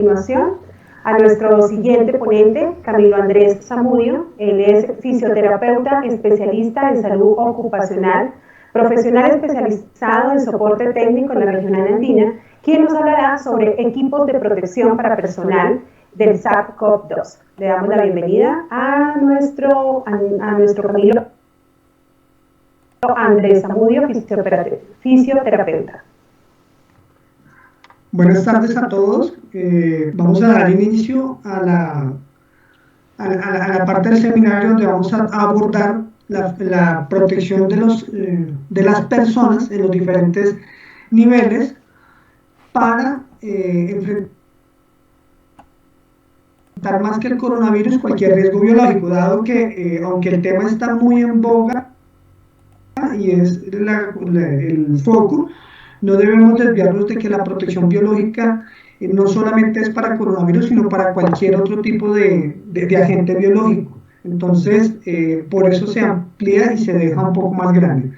continuación a nuestro siguiente ponente, Camilo Andrés Zamudio. Él es fisioterapeuta especialista en salud ocupacional, profesional especializado en soporte técnico en la regional andina, quien nos hablará sobre equipos de protección para personal del SARS-CoV-2. Le damos la bienvenida a nuestro Camilo Andrés Zamudio, fisioterapeuta. Buenas tardes a todos. Vamos a dar inicio a la parte del seminario donde vamos a abordar la protección de las personas en los diferentes niveles para enfrentar más que el coronavirus cualquier riesgo biológico, dado que aunque el tema está muy en boga y es el foco, no debemos desviarnos de que la protección biológica no solamente es para coronavirus, sino para cualquier otro tipo de agente biológico. Entonces, por eso se amplía y se deja un poco más grande.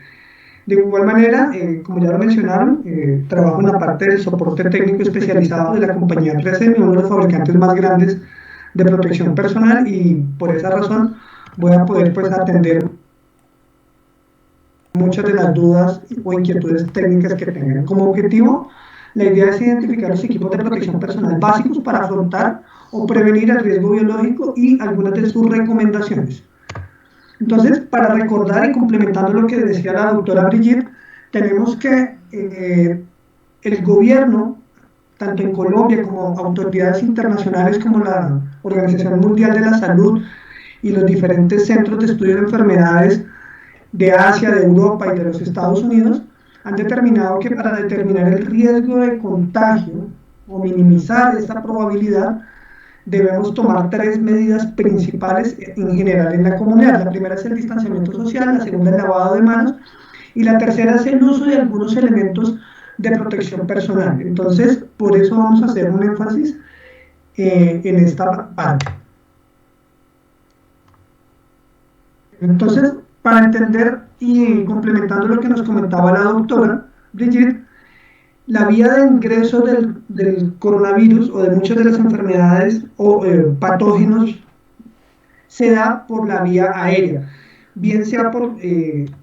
De igual manera, como ya lo mencionaron, trabajo en la parte del soporte técnico especializado de la compañía 3M, uno de los fabricantes más grandes de protección personal, y por esa razón voy a poder atender muchas de las dudas o inquietudes técnicas que tengan. Como objetivo, la idea es identificar los equipos de protección personal básicos para afrontar o prevenir el riesgo biológico y algunas de sus recomendaciones. Entonces, para recordar y complementando lo que decía la doctora Brigitte, tenemos que el gobierno, tanto en Colombia como autoridades internacionales como la Organización Mundial de la Salud y los diferentes centros de estudio de enfermedades de Asia, de Europa y de los Estados Unidos, han determinado que para determinar el riesgo de contagio o minimizar esta probabilidad, debemos tomar tres medidas principales en general en la comunidad. La primera es el distanciamiento social, la segunda el lavado de manos y la tercera es el uso de algunos elementos de protección personal. Entonces, por eso vamos a hacer un énfasis en esta parte. Entonces, para entender y complementando lo que nos comentaba la doctora Brigitte, la vía de ingreso del coronavirus o de muchas de las enfermedades o patógenos se da por la vía aérea, bien sea por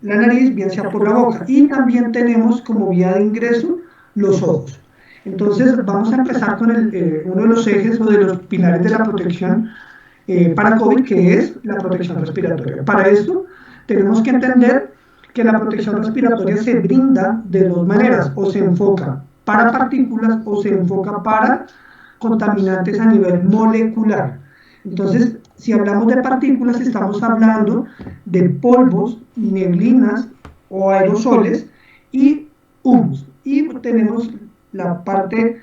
la nariz, bien sea por la boca, y también tenemos como vía de ingreso los ojos. Entonces vamos a empezar con uno de los ejes o de los pilares de la protección para COVID, que es la protección respiratoria. Para esto tenemos que entender que la protección respiratoria se brinda de dos maneras: o se enfoca para partículas o se enfoca para contaminantes a nivel molecular. Entonces, si hablamos de partículas, estamos hablando de polvos, neblinas o aerosoles y humos. Y tenemos la parte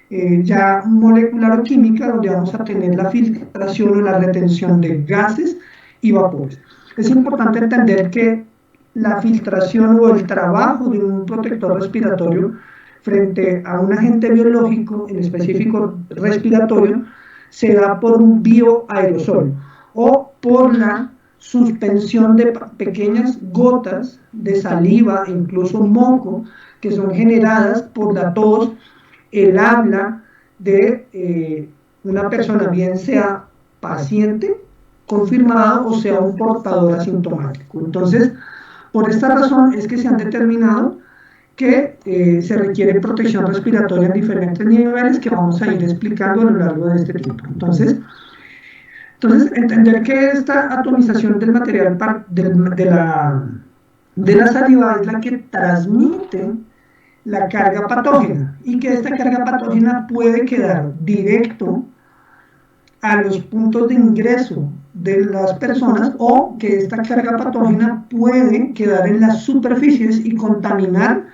ya molecular o química, donde vamos a tener la filtración o la retención de gases y vapores. Es importante entender que la filtración o el trabajo de un protector respiratorio frente a un agente biológico, en específico respiratorio, se da por un bioaerosol o por la suspensión de pequeñas gotas de saliva e incluso moco que son generadas por la tos, el habla de una persona, bien sea paciente confirmado o sea un portador asintomático. Entonces, por esta razón es que se han determinado que se requiere protección respiratoria en diferentes niveles que vamos a ir explicando a lo largo de este tiempo. Entonces entender que esta atomización del material de la saliva es la que transmite la carga patógena, y que esta carga patógena puede quedar directo a los puntos de ingreso de las personas, o que esta carga patógena puede quedar en las superficies y contaminar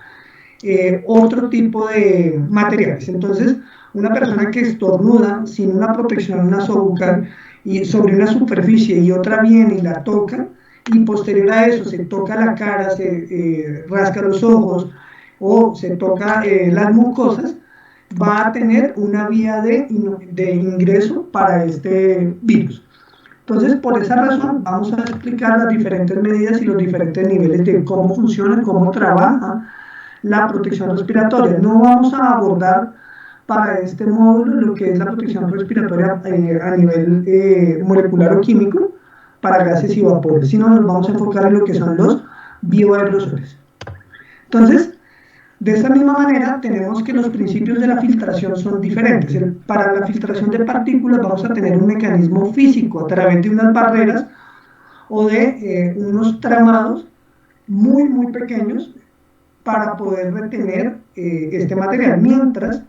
otro tipo de materiales. Entonces, una persona que estornuda sin una protección nasobucal y sobre una superficie, y otra viene y la toca, y posterior a eso se toca la cara, se rasca los ojos o se toca las mucosas, va a tener una vía de ingreso para este virus. Entonces, por esa razón, vamos a explicar las diferentes medidas y los diferentes niveles de cómo funciona, cómo trabaja la protección respiratoria. No vamos a abordar para este módulo lo que es la protección respiratoria a nivel molecular o químico para gases y vapores, sino nos vamos a enfocar en lo que son los bioaerosoles. Entonces, de esta misma manera, tenemos que los principios de la filtración son diferentes. Para la filtración de partículas vamos a tener un mecanismo físico a través de unas barreras o de unos tramados muy pequeños para poder retener este material, mientras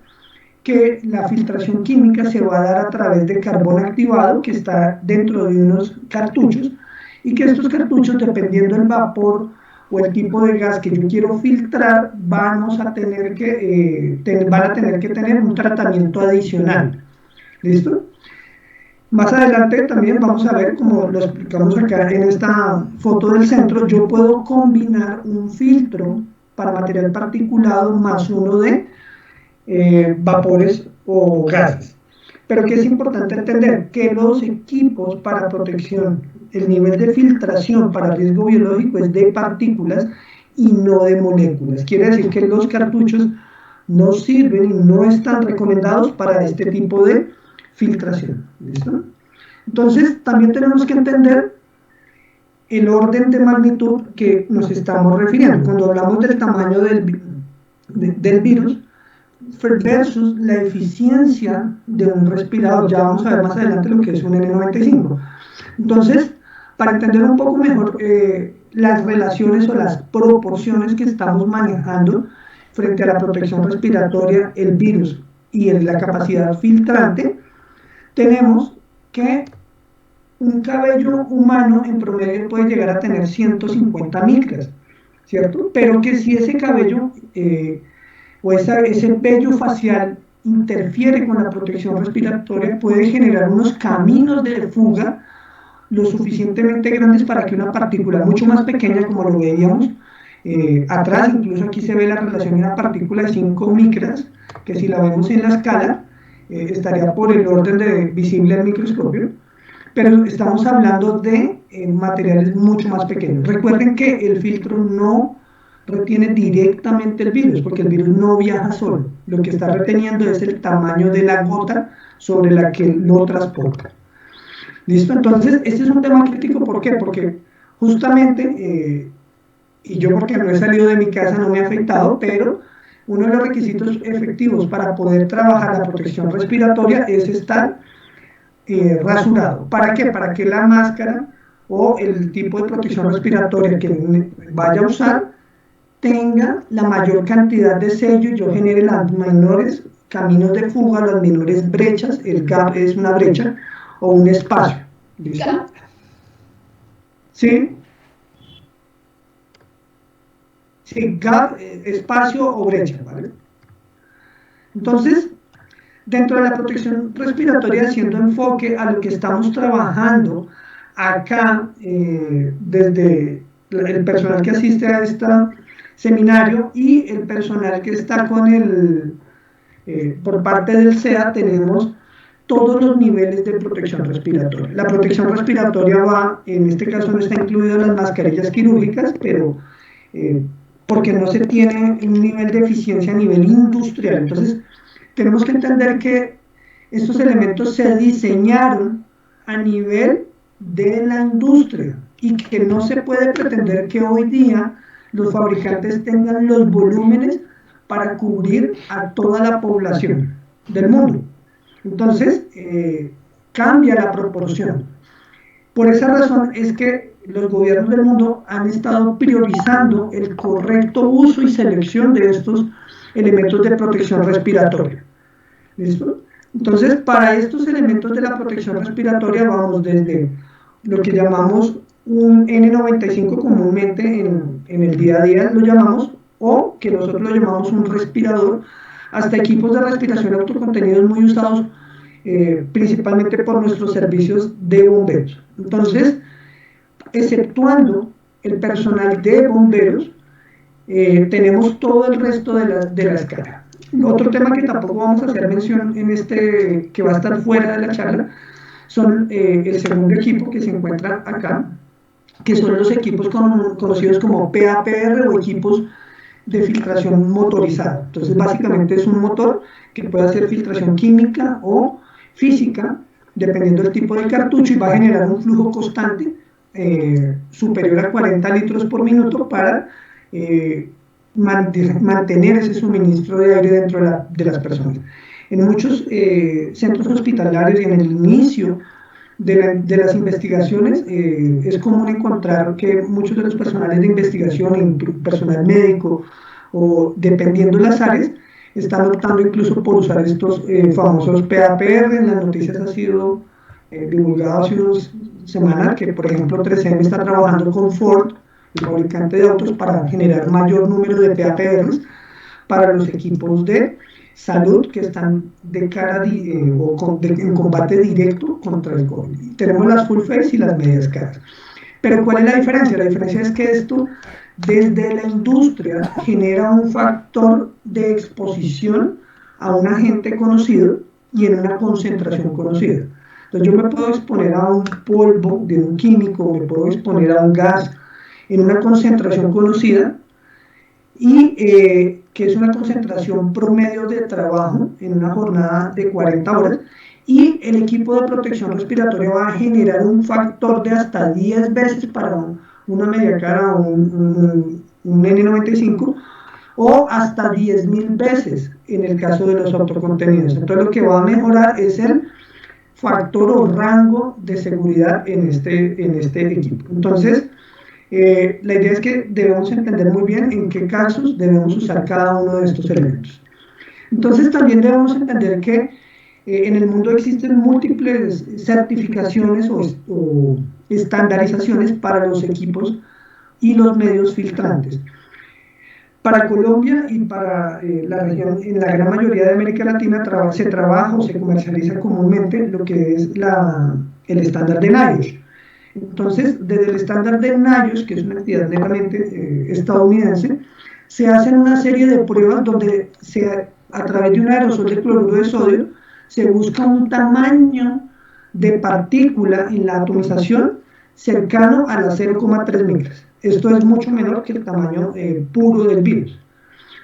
que la filtración química se va a dar a través de carbón activado que está dentro de unos cartuchos y que estos cartuchos, dependiendo del vapor o el tipo de gas que yo quiero filtrar, van a tener que tener un tratamiento adicional. ¿Listo? Más adelante también vamos a ver, como lo explicamos acá en esta foto del centro, yo puedo combinar un filtro para material particulado más uno de vapores o gases. Pero que es importante entender que los equipos para protección, el nivel de filtración para riesgo biológico es de partículas y no de moléculas. Quiere decir que los cartuchos no sirven y no están recomendados para este tipo de filtración. ¿Listo? Entonces, también tenemos que entender el orden de magnitud que nos estamos refiriendo. Cuando hablamos del tamaño del virus versus la eficiencia de un respirador, ya vamos a ver más adelante lo que es un N95. Entonces, para entender un poco mejor las relaciones o las proporciones que estamos manejando frente a la protección respiratoria, el virus y la capacidad filtrante, tenemos que un cabello humano en promedio puede llegar a tener 150 micras, ¿cierto? Pero que si ese cabello o ese vello facial interfiere con la protección respiratoria, puede generar unos caminos de fuga lo suficientemente grandes para que una partícula mucho más pequeña, como lo veíamos atrás, incluso aquí se ve la relación de una partícula de 5 micras, que si la vemos en la escala, estaría por el orden de visible al microscopio, pero estamos hablando de materiales mucho más pequeños. Recuerden que el filtro no retiene directamente el virus, porque el virus no viaja solo. Lo que está reteniendo es el tamaño de la gota sobre la que lo transporta. ¿Listo? Entonces, este es un tema crítico, ¿por qué? Porque justamente, y yo porque no he salido de mi casa no me ha afectado, pero uno de los requisitos efectivos para poder trabajar la protección respiratoria es estar rasurado. ¿Para qué? Para que la máscara o el tipo de protección respiratoria que vaya a usar tenga la mayor cantidad de sello y yo genere los menores caminos de fuga, las menores brechas. El gap es una brecha o un espacio. ¿Listo? ¿Sí? Sí, gap, espacio o brecha, ¿vale? Entonces, dentro de la protección respiratoria, haciendo enfoque a lo que estamos trabajando acá, desde el personal que asiste a este seminario y el personal que está con por parte del SEA, tenemos todos los niveles de protección respiratoria. La protección respiratoria va, en este caso no está incluido las mascarillas quirúrgicas, pero porque no se tiene un nivel de eficiencia a nivel industrial. Entonces, tenemos que entender que estos elementos se diseñaron a nivel de la industria y que no se puede pretender que hoy día los fabricantes tengan los volúmenes para cubrir a toda la población del mundo. Entonces, cambia la proporción. Por esa razón es que los gobiernos del mundo han estado priorizando el correcto uso y selección de estos elementos de protección respiratoria. ¿Listo? Entonces, para estos elementos de la protección respiratoria vamos desde lo que llamamos un N95 comúnmente en el día a día lo llamamos, o que nosotros lo llamamos un respirador, hasta equipos de respiración autocontenidos muy usados principalmente por nuestros servicios de bomberos. Entonces, exceptuando el personal de bomberos, tenemos todo el resto de la escala. Otro tema que tampoco vamos a hacer mención en que va a estar fuera de la charla, son el segundo equipo que se encuentra acá, que son los equipos conocidos como PAPR o equipos de filtración motorizada. Entonces, básicamente es un motor que puede hacer filtración química o física, dependiendo del tipo de cartucho, y va a generar un flujo constante superior a 40 litros por minuto para mantener ese suministro de aire dentro de las personas. En muchos centros hospitalarios y en el inicio de las investigaciones, es común encontrar que muchos de los personales de investigación, personal médico o dependiendo de las áreas, están optando incluso por usar estos famosos PAPR. En las noticias ha sido divulgado hace unas semanas que, por ejemplo, 3M está trabajando con Ford, el fabricante de autos, para generar mayor número de PAPRs para los equipos de salud que están de cara en combate directo contra el COVID. Tenemos las full face y las medias caras. Pero ¿cuál es la diferencia? La diferencia es que esto desde la industria genera un factor de exposición a un agente conocido y en una concentración conocida. Entonces yo me puedo exponer a un polvo de un químico, me puedo exponer a un gas en una concentración conocida y que es una concentración promedio de trabajo en una jornada de 40 horas, y el equipo de protección respiratoria va a generar un factor de hasta 10 veces para una media cara o un N95, o hasta 10.000 veces en el caso de los autocontenidos. Entonces lo que va a mejorar es el factor o rango de seguridad en este equipo. Entonces, la idea es que debemos entender muy bien en qué casos debemos usar cada uno de estos elementos. Entonces también debemos entender que en el mundo existen múltiples certificaciones o estandarizaciones para los equipos y los medios filtrantes. Para Colombia y para la región, en la gran mayoría de América Latina, se trabaja o se comercializa comúnmente lo que es el estándar de NIOSH. Entonces, desde el estándar de NIOSH, que es una entidad netamente estadounidense, se hacen una serie de pruebas donde a través de un aerosol de cloruro de sodio se busca un tamaño de partícula en la atomización cercano a las 0,3 micras. Esto es mucho menor que el tamaño puro del virus.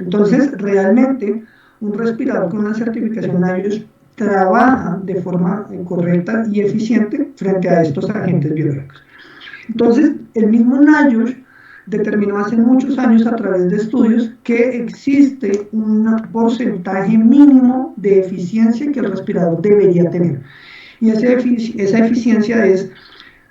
Entonces, realmente, un respirador con una certificación NIOSH trabaja de forma correcta y eficiente frente a estos agentes biológicos. Entonces, el mismo NIOSH determinó hace muchos años a través de estudios que existe un porcentaje mínimo de eficiencia que el respirador debería tener. Y esa eficiencia es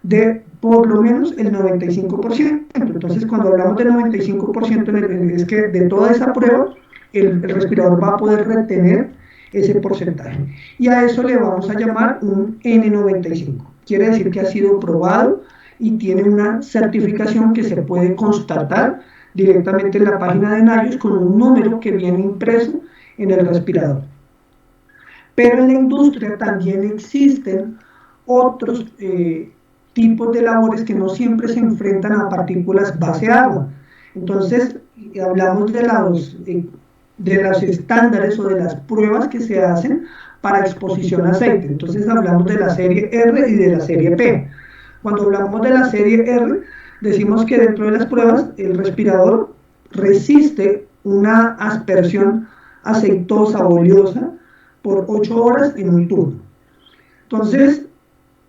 de por lo menos el 95%. Entonces, cuando hablamos del 95%, es que de toda esa prueba, el respirador va a poder retener ese porcentaje. Y a eso le vamos a llamar un N95. Quiere decir que ha sido probado y tiene una certificación que se puede constatar directamente en la página de NIOSH con un número que viene impreso en el respirador. Pero en la industria también existen otros tipos de labores que no siempre se enfrentan a partículas base agua. Entonces, hablamos de los estándares o de las pruebas que se hacen para exposición a aceite. Entonces, hablamos de la serie R y de la serie P. Cuando hablamos de la serie R, decimos que dentro de las pruebas el respirador resiste una aspersión aceitosa o oleosa por 8 horas en un turno. Entonces,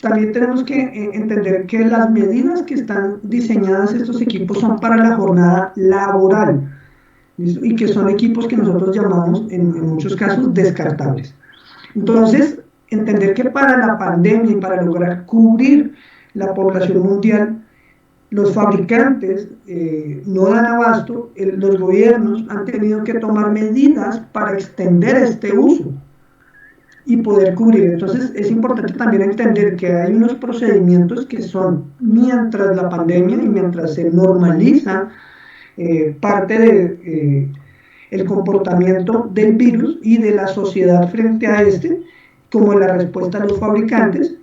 también tenemos que entender que las medidas que están diseñadas estos equipos son para la jornada laboral, ¿listo? Y que son equipos que nosotros llamamos en muchos casos descartables. Entonces, entender que para la pandemia y para lograr cubrir la población mundial, los fabricantes no dan abasto, los gobiernos han tenido que tomar medidas para extender este uso y poder cubrir. Entonces es importante también entender que hay unos procedimientos que son mientras la pandemia y mientras se normaliza parte de el comportamiento del virus y de la sociedad frente a este, como la respuesta a los fabricantes,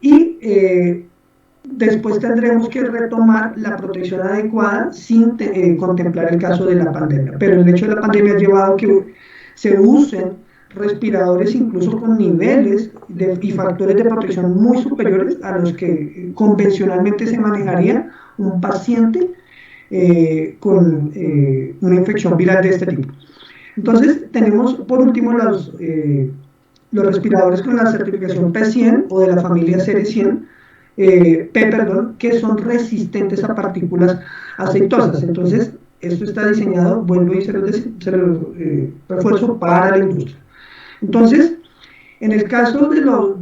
y después tendremos que retomar la protección adecuada sin contemplar el caso de la pandemia. Pero el hecho de la pandemia ha llevado a que se usen respiradores incluso con niveles y factores de protección muy superiores a los que convencionalmente se manejaría un paciente con una infección viral de este tipo. Entonces, tenemos por último los respiradores con la certificación P100 o de la familia Serie 100, perdón, que son resistentes a partículas aceitosas. Entonces, esto está diseñado, vuelvo y se lo refuerzo, para la industria. Entonces, en el caso de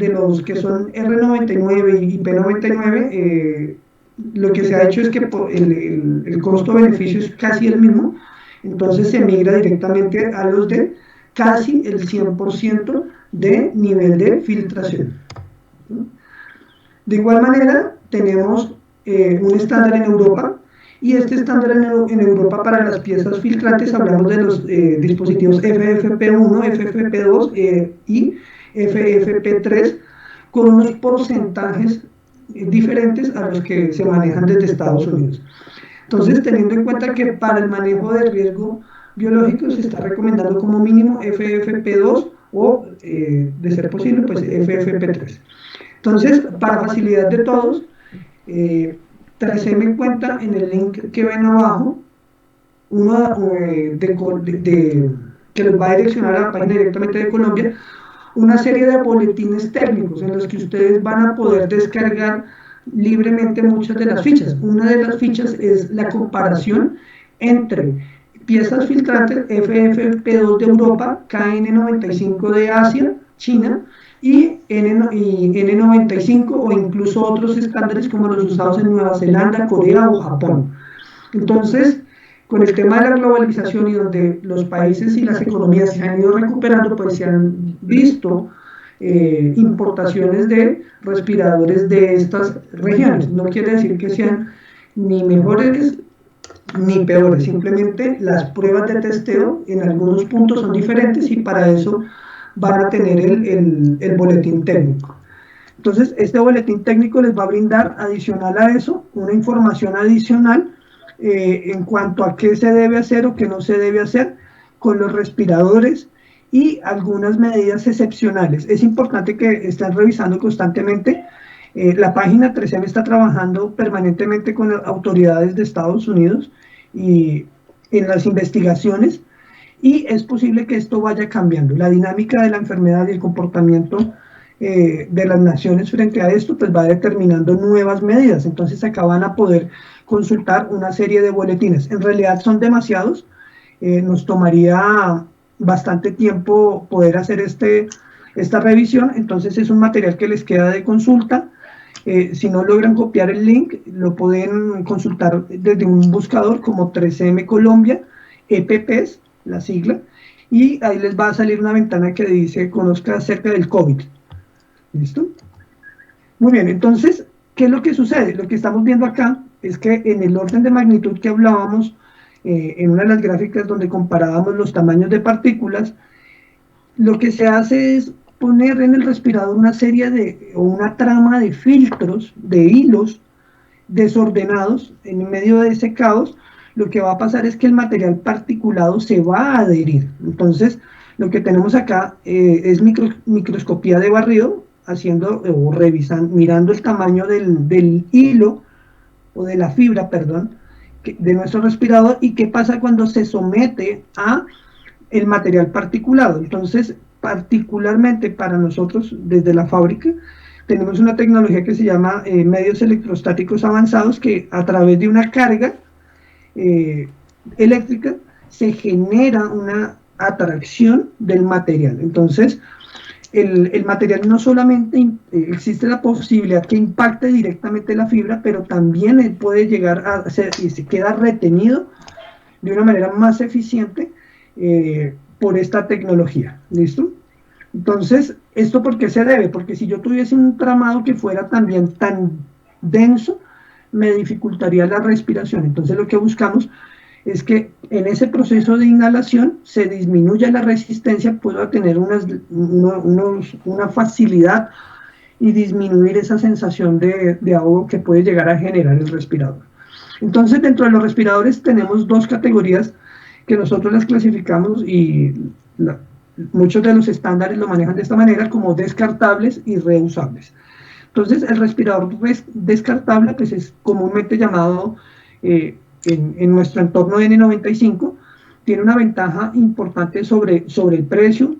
los que son R99 y P99, lo que se ha hecho es que el costo-beneficio es casi el mismo, entonces se migra directamente a los de casi el 100% de nivel de filtración. De igual manera, tenemos un estándar en Europa, y este estándar en Europa para las piezas filtrantes, hablamos de los dispositivos FFP1, FFP2 y FFP3, con unos porcentajes diferentes a los que se manejan desde Estados Unidos. Entonces, teniendo en cuenta que para el manejo de riesgo biológico se está recomendando como mínimo FFP2 o, de ser posible, pues FFP3. Entonces, para facilidad de todos, 3M cuenta en el link que ven abajo, uno que los va a direccionar a la página directamente de Colombia, una serie de boletines técnicos en los que ustedes van a poder descargar libremente muchas de las fichas. Una de las fichas es la comparación entre piezas filtrantes FFP2 de Europa, KN95 de Asia, China, y N95 o incluso otros estándares como los usados en Nueva Zelanda, Corea o Japón. Entonces, con el tema de la globalización y donde los países y las economías se han ido recuperando, pues se han visto importaciones de respiradores de estas regiones. No quiere decir que sean ni mejores ni peores, simplemente las pruebas de testeo en algunos puntos son diferentes y para eso van a tener el boletín técnico. Entonces, este boletín técnico les va a brindar, adicional a eso, una información adicional en cuanto a qué se debe hacer o qué no se debe hacer con los respiradores y algunas medidas excepcionales. Es importante que estén revisando constantemente. La página 3M está trabajando permanentemente con las autoridades de Estados Unidos y en las investigaciones, y es posible que esto vaya cambiando. La dinámica de la enfermedad y el comportamiento de las naciones frente a esto, pues va determinando nuevas medidas. Entonces acá van a poder consultar una serie de boletines. En realidad son demasiados, nos tomaría bastante tiempo poder hacer esta revisión, entonces es un material que les queda de consulta. Si no logran copiar el link, lo pueden consultar desde un buscador como 3M Colombia, EPPs, la sigla, y ahí les va a salir una ventana que dice conozca acerca del COVID. ¿Listo? Muy bien, entonces, ¿qué es lo que sucede? Lo que estamos viendo acá es que en el orden de magnitud que hablábamos, en una de las gráficas donde comparábamos los tamaños de partículas, lo que se hace es poner en el respirador una serie o una trama de filtros, de hilos desordenados en medio de ese caos. Lo que va a pasar es que el material particulado se va a adherir. Entonces, lo que tenemos acá es microscopía de barrido, haciendo o revisando, mirando el tamaño del hilo o de la fibra, perdón, de nuestro respirador, y qué pasa cuando se somete a el material particulado. Entonces, particularmente para nosotros, desde la fábrica, tenemos una tecnología que se llama medios electrostáticos avanzados, que a través de una carga eléctrica se genera una atracción del material. Entonces, el material no solamente existe la posibilidad que impacte directamente la fibra, pero también puede llegar a ser, y se queda retenido de una manera más eficiente por esta tecnología. ¿Listo? Entonces, ¿esto por qué se debe? Porque si yo tuviese un tramado que fuera también tan denso, me dificultaría la respiración. Entonces, lo que buscamos es que en ese proceso de inhalación se disminuya la resistencia, pueda tener una facilidad y disminuir esa sensación de ahogo que puede llegar a generar el respirador. Entonces, dentro de los respiradores tenemos dos categorías que nosotros las clasificamos, y muchos de los estándares lo manejan de esta manera, como descartables y reusables. Entonces, el respirador descartable pues es comúnmente llamado en nuestro entorno N95, tiene una ventaja importante sobre el precio,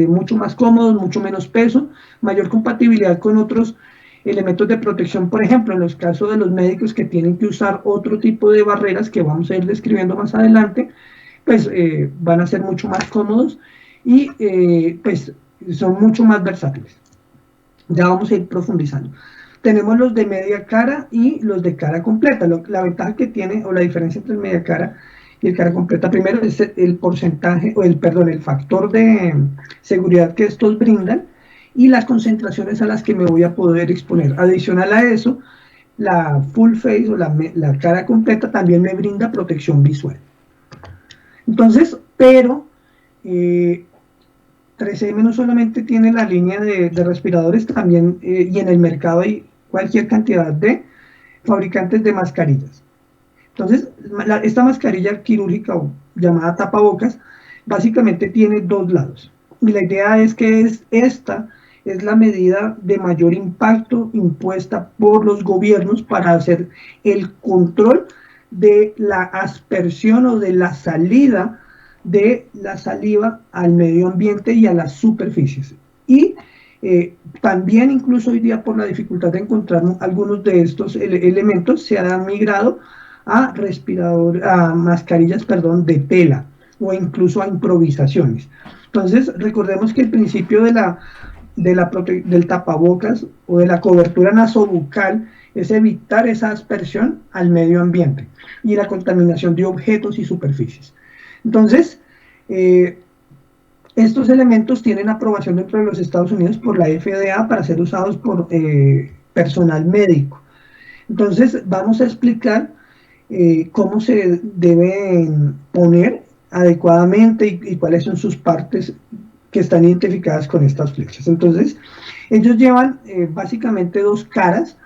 mucho más cómodo, mucho menos peso, mayor compatibilidad con otros elementos de protección, por ejemplo, en los casos de los médicos que tienen que usar otro tipo de barreras que vamos a ir describiendo más adelante, pues van a ser mucho más cómodos y pues son mucho más versátiles. Ya vamos a ir profundizando. Tenemos los de media cara y los de cara completa. La ventaja que tiene, o la diferencia entre el media cara y el cara completa, primero es el porcentaje, o el factor de seguridad que estos brindan y las concentraciones a las que me voy a poder exponer. Adicional a eso, la full face o la cara completa también me brinda protección visual. Entonces, pero 3M no solamente tiene la línea de respiradores, también y en el mercado hay cualquier cantidad de fabricantes de mascarillas. Entonces, esta mascarilla quirúrgica o llamada tapabocas, básicamente tiene dos lados. Y la idea es que esta es la medida de mayor impacto impuesta por los gobiernos para hacer el control de la aspersión o de la salida de la saliva al medio ambiente y a las superficies. Y también incluso hoy día por la dificultad de encontrar algunos de estos elementos se han migrado a mascarillas, de tela o incluso a improvisaciones. Entonces recordemos que el principio del tapabocas o de la cobertura nasobucal es evitar esa aspersión al medio ambiente y la contaminación de objetos y superficies. Entonces, estos elementos tienen aprobación dentro de los Estados Unidos por la FDA para ser usados por personal médico. Entonces, vamos a explicar cómo se deben poner adecuadamente y cuáles son sus partes que están identificadas con estas flechas. Entonces, ellos llevan básicamente dos caras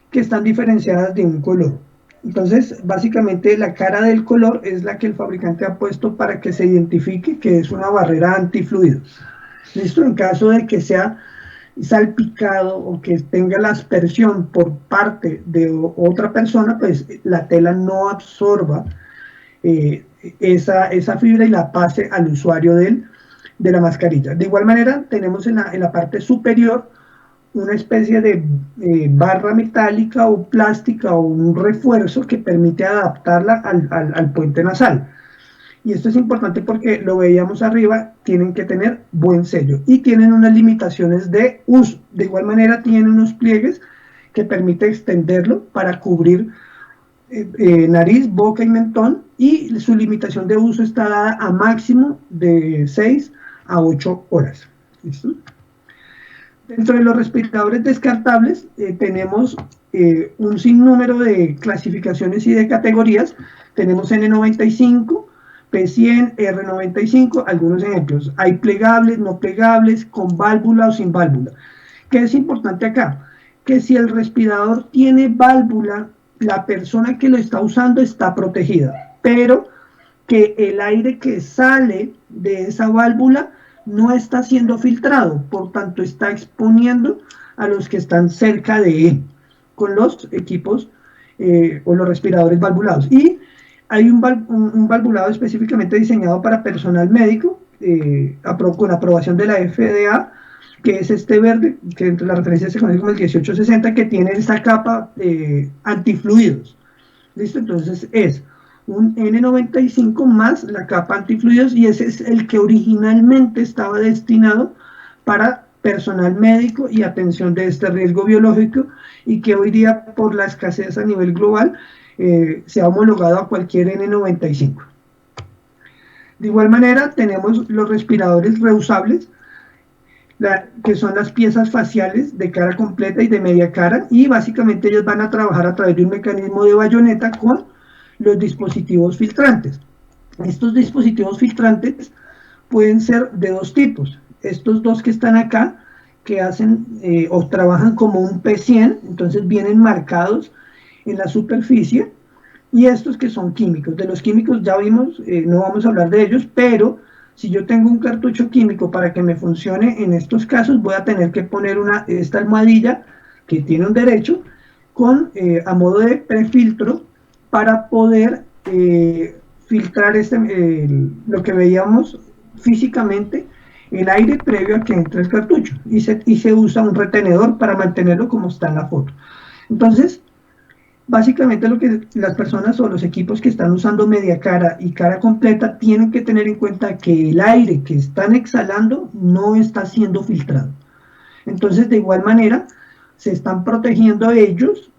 que están diferenciadas de un color. Entonces, básicamente la cara del color es la que el fabricante ha puesto para que se identifique que es una barrera antifluidos. ¿Listo? En caso de que sea salpicado o que tenga la aspersión por parte de otra persona, pues la tela no absorba esa fibra y la pase al usuario de la mascarilla. De igual manera, tenemos en la parte superior una especie de barra metálica o plástica o un refuerzo que permite adaptarla al puente nasal. Y esto es importante porque lo veíamos arriba, tienen que tener buen sello y tienen unas limitaciones de uso. De igual manera tienen unos pliegues que permite extenderlo para cubrir nariz, boca y mentón, y su limitación de uso está dada a máximo de 6 a 8 horas. ¿Listo? Dentro de los respiradores descartables tenemos un sinnúmero de clasificaciones y de categorías. Tenemos N95, P100, R95, algunos ejemplos. Hay plegables, no plegables, con válvula o sin válvula. ¿Qué es importante acá? Que si el respirador tiene válvula, la persona que lo está usando está protegida, pero que el aire que sale de esa válvula no está siendo filtrado, por tanto está exponiendo a los que están cerca de él con los equipos o los respiradores valvulados. Y hay un valvulado específicamente diseñado para personal médico con aprobación de la FDA, que es este verde, que entre las referencias se conoce como el 1860, que tiene esta capa antifluidos. ¿Listo? Entonces es un N95 más la capa antifluidos, y ese es el que originalmente estaba destinado para personal médico y atención de este riesgo biológico, y que hoy día por la escasez a nivel global se ha homologado a cualquier N95. De igual manera tenemos los respiradores reusables, que son las piezas faciales de cara completa y de media cara, y básicamente ellos van a trabajar a través de un mecanismo de bayoneta con los dispositivos filtrantes. Estos dispositivos filtrantes pueden ser de dos tipos. Estos dos que están acá, que hacen o trabajan como un P100, entonces vienen marcados en la superficie, y estos que son químicos. De los químicos ya vimos, no vamos a hablar de ellos, pero si yo tengo un cartucho químico para que me funcione en estos casos, voy a tener que poner esta almohadilla que tiene un derecho a modo de prefiltro para poder filtrar lo que veíamos físicamente, el aire previo a que entre el cartucho, y se usa un retenedor para mantenerlo como está en la foto. Entonces, básicamente lo que las personas o los equipos que están usando media cara y cara completa tienen que tener en cuenta que el aire que están exhalando no está siendo filtrado. Entonces, de igual manera, se están protegiendo ellos,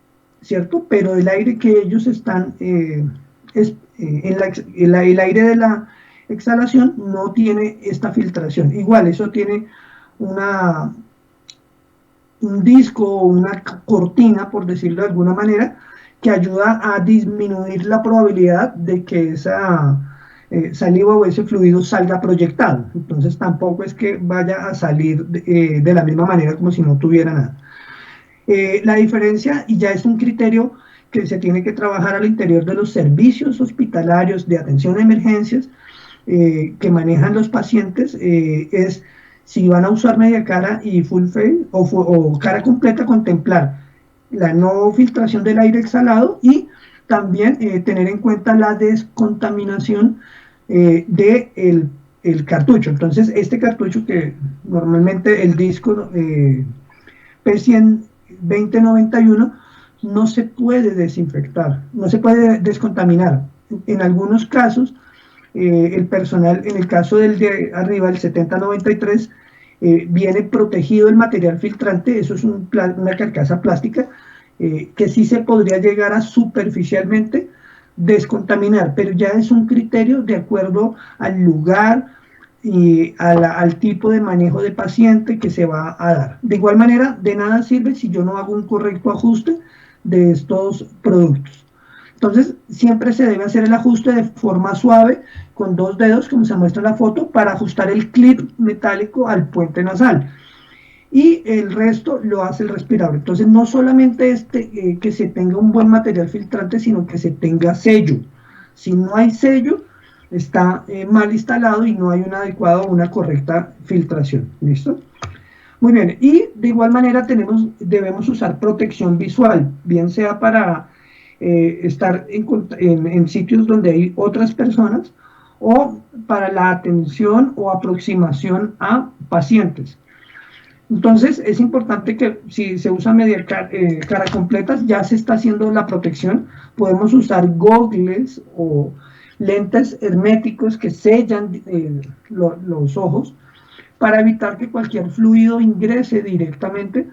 ¿cierto? Pero el aire que ellos están, el aire de la exhalación no tiene esta filtración. Igual, eso tiene un disco o una cortina, por decirlo de alguna manera, que ayuda a disminuir la probabilidad de que esa saliva o ese fluido salga proyectado. Entonces tampoco es que vaya a salir de la misma manera como si no tuviera nada. La diferencia, y ya es un criterio que se tiene que trabajar al interior de los servicios hospitalarios de atención a emergencias que manejan los pacientes, es si van a usar media cara y full face o cara completa, contemplar la no filtración del aire exhalado y también tener en cuenta la descontaminación del cartucho. Entonces, este cartucho que normalmente el disco P100 2091 no se puede desinfectar, no se puede descontaminar. En algunos casos, el personal, en el caso del de arriba, el 7093, viene protegido el material filtrante, eso es una carcasa plástica, que sí se podría llegar a superficialmente descontaminar, pero ya es un criterio de acuerdo al lugar y al tipo de manejo de paciente que se va a dar. De igual manera, de nada sirve si yo no hago un correcto ajuste de estos productos. Entonces, siempre se debe hacer el ajuste de forma suave, con 2 dedos, como se muestra en la foto, para ajustar el clip metálico al puente nasal. Y el resto lo hace el respirador. Entonces, no solamente que se tenga un buen material filtrante, sino que se tenga sello. Si no hay sello, está mal instalado y no hay una adecuada o una correcta filtración. ¿Listo? Muy bien. Y de igual manera debemos usar protección visual, bien sea para estar en sitios donde hay otras personas o para la atención o aproximación a pacientes. Entonces es importante que si se usa media cara completa, ya se está haciendo la protección. Podemos usar gogles o lentes herméticos que sellan los ojos para evitar que cualquier fluido ingrese directamente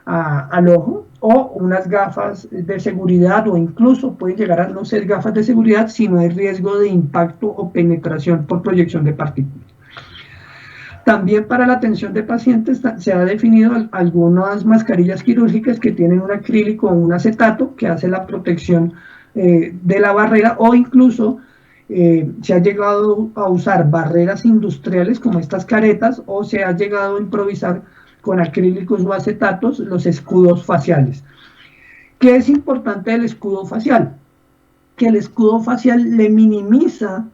al ojo, o unas gafas de seguridad, o incluso pueden llegar a no ser gafas de seguridad si no hay riesgo de impacto o penetración por proyección de partículas. También para la atención de pacientes se ha definido algunas mascarillas quirúrgicas que tienen un acrílico o un acetato que hace la protección de la barrera, o incluso se ha llegado a usar barreras industriales como estas caretas, o se ha llegado a improvisar con acrílicos o acetatos los escudos faciales. ¿Qué es importante del escudo facial? Que el escudo facial le minimiza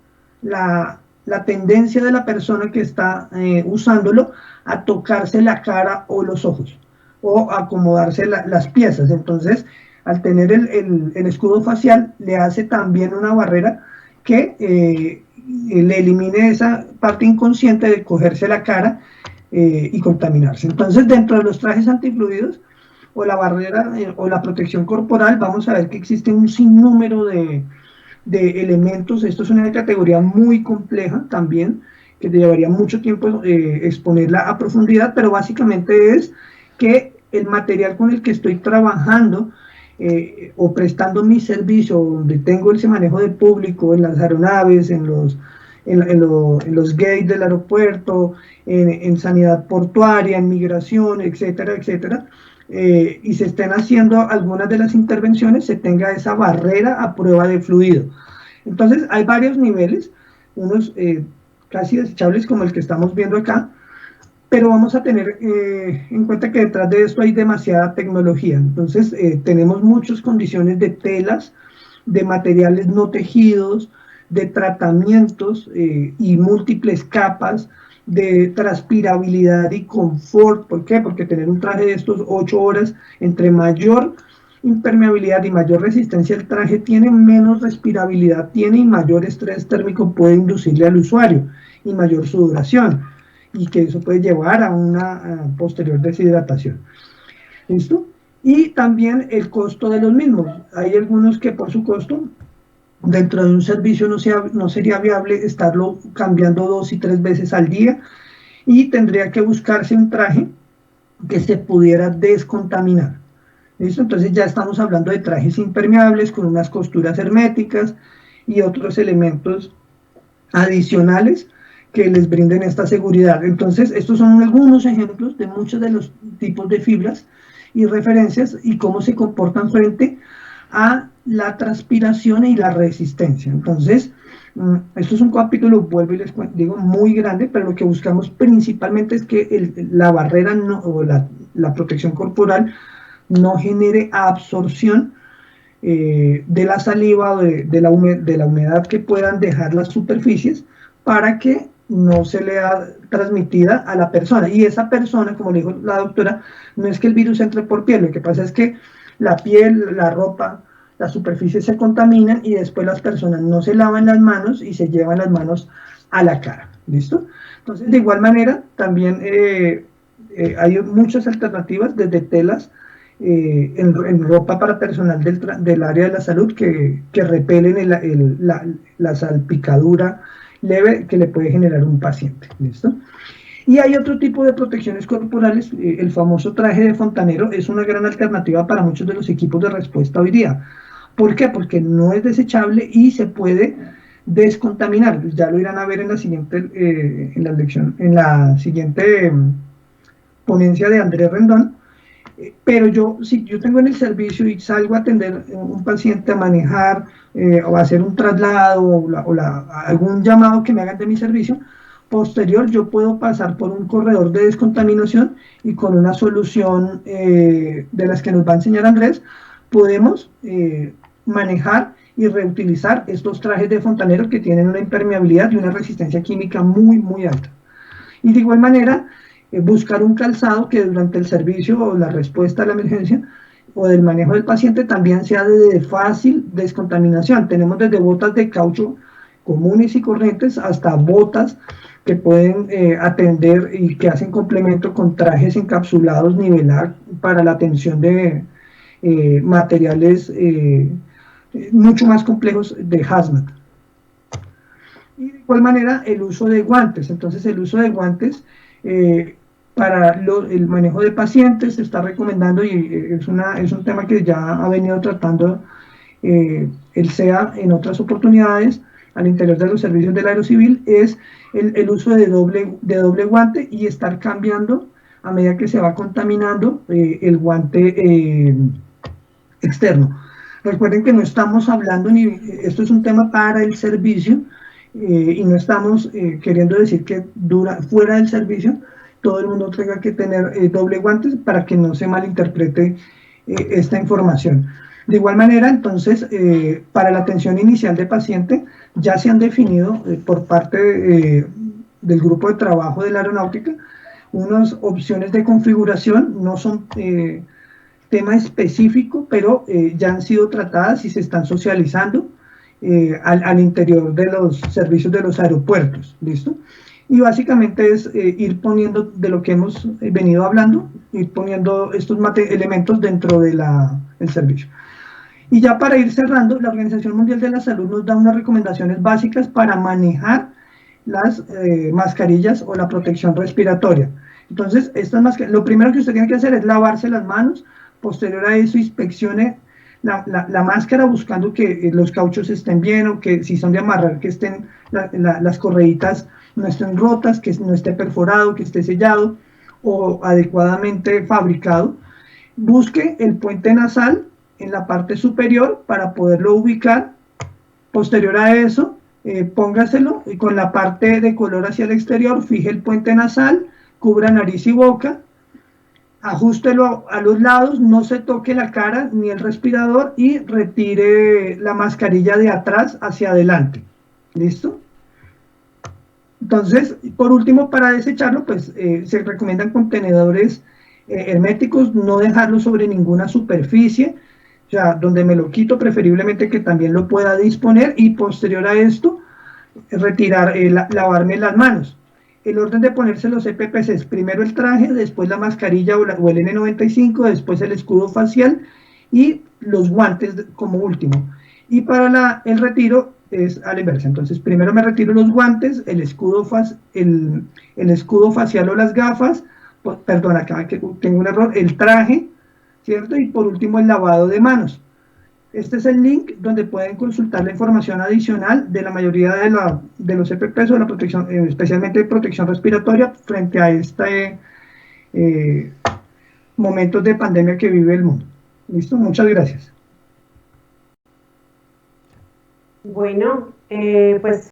la tendencia de la persona que está usándolo a tocarse la cara o los ojos, o acomodarse las piezas. Entonces, al tener el escudo facial, le hace también una barrera que le elimine esa parte inconsciente de cogerse la cara y contaminarse. Entonces, dentro de los trajes antifluidos o la barrera o la protección corporal, vamos a ver que existe un sinnúmero de elementos. Esto es una categoría muy compleja también, que llevaría mucho tiempo exponerla a profundidad, pero básicamente es que el material con el que estoy trabajando o prestando mi servicio, donde tengo ese manejo de público, en las aeronaves, en los gates del aeropuerto, en sanidad portuaria, en migración, etcétera, etcétera, y se estén haciendo algunas de las intervenciones, se tenga esa barrera a prueba de fluido. Entonces hay varios niveles, unos casi desechables como el que estamos viendo acá, pero vamos a tener en cuenta que detrás de esto hay demasiada tecnología. Entonces tenemos muchas condiciones de telas, de materiales no tejidos, de tratamientos y múltiples capas, de transpirabilidad y confort. ¿Por qué? Porque tener un traje de estos 8 horas, entre mayor impermeabilidad y mayor resistencia al traje, tiene menos respirabilidad, tiene y mayor estrés térmico puede inducirle al usuario y mayor sudoración, y que eso puede llevar a una posterior deshidratación. ¿Listo? Y también el costo de los mismos. Hay algunos que por su costo, dentro de un servicio no sería viable estarlo cambiando 2 y 3 veces al día, y tendría que buscarse un traje que se pudiera descontaminar. ¿Listo? Entonces ya estamos hablando de trajes impermeables con unas costuras herméticas y otros elementos adicionales que les brinden esta seguridad. Entonces, estos son algunos ejemplos de muchos de los tipos de fibras y referencias y cómo se comportan frente a la transpiración y la resistencia. Entonces, esto es un capítulo, vuelvo y les digo, muy grande, pero lo que buscamos principalmente es que la barrera o la protección corporal no genere absorción de la saliva o de la humedad que puedan dejar las superficies, para que no se le ha transmitida a la persona. Y esa persona, como le dijo la doctora, no es que el virus entre por piel, lo que pasa es que la piel, la ropa, las superficies se contaminan y después las personas no se lavan las manos y se llevan las manos a la cara. ¿Listo? Entonces, de igual manera, también hay muchas alternativas desde telas en ropa para personal del área de la salud que repelen la salpicadura leve que le puede generar un paciente. ¿Listo? Y hay otro tipo de protecciones corporales, el famoso traje de fontanero es una gran alternativa para muchos de los equipos de respuesta hoy día. ¿Por qué? Porque no es desechable y se puede descontaminar. Ya lo irán a ver en la siguiente, en la siguiente ponencia de Andrés Rendón. Pero si yo tengo en el servicio y salgo a atender a un paciente, a manejar o a hacer un traslado o algún llamado que me hagan de mi servicio, posterior yo puedo pasar por un corredor de descontaminación y con una solución de las que nos va a enseñar Andrés, podemos manejar y reutilizar estos trajes de fontanero que tienen una impermeabilidad y una resistencia química muy, muy alta. Y de igual manera, buscar un calzado que durante el servicio o la respuesta a la emergencia o del manejo del paciente también sea de fácil descontaminación. Tenemos desde botas de caucho comunes y corrientes hasta botas que pueden atender y que hacen complemento con trajes encapsulados nivelar para la atención de materiales mucho más complejos de hazmat. Y de igual manera el uso de guantes. Entonces el uso de guantes para el manejo de pacientes se está recomendando, y es un tema que ya ha venido tratando el SEA en otras oportunidades al interior de los servicios del aerocivil, es el uso de doble guante y estar cambiando a medida que se va contaminando el guante externo. Recuerden que no estamos hablando, esto es un tema para el servicio, y no estamos queriendo decir que fuera del servicio todo el mundo tenga que tener doble guantes para que no se malinterprete esta información. De igual manera, entonces, para la atención inicial de paciente, ya se han definido por parte del grupo de trabajo de la aeronáutica unas opciones de configuración, no son tema específico, pero ya han sido tratadas y se están socializando al interior de los servicios de los aeropuertos. ¿Listo? Y básicamente es ir poniendo, de lo que hemos venido hablando, ir poniendo estos elementos dentro del servicio. Y ya para ir cerrando, la Organización Mundial de la Salud nos da unas recomendaciones básicas para manejar las mascarillas o la protección respiratoria. Entonces, lo primero que usted tiene que hacer es lavarse las manos. Posterior a eso, inspeccione la máscara buscando que los cauchos estén bien, o que si son de amarrar, que estén las correitas no estén rotas, que no esté perforado, que esté sellado o adecuadamente fabricado. Busque el puente nasal en la parte superior para poderlo ubicar. Posterior a eso, póngaselo y con la parte de color hacia el exterior, fije el puente nasal, cubra nariz y boca, ajústelo a los lados, no se toque la cara ni el respirador y retire la mascarilla de atrás hacia adelante. ¿Listo? Entonces, por último, para desecharlo, pues se recomiendan contenedores herméticos, no dejarlo sobre ninguna superficie. O sea, donde me lo quito, preferiblemente que también lo pueda disponer y posterior a esto, retirar, lavarme las manos. El orden de ponerse los EPPs es primero el traje, después la mascarilla o el N95, después el escudo facial y los guantes como último. Y para el retiro es a la inversa. Entonces, primero me retiro los guantes, el escudo facial o las gafas, perdón, acá que tengo un error, el traje, ¿cierto? Y por último el lavado de manos. Este es el link donde pueden consultar la información adicional de la mayoría de los EPPs o de la protección, especialmente protección respiratoria, frente a este momentos de pandemia que vive el mundo. ¿Listo? Muchas gracias. Bueno, pues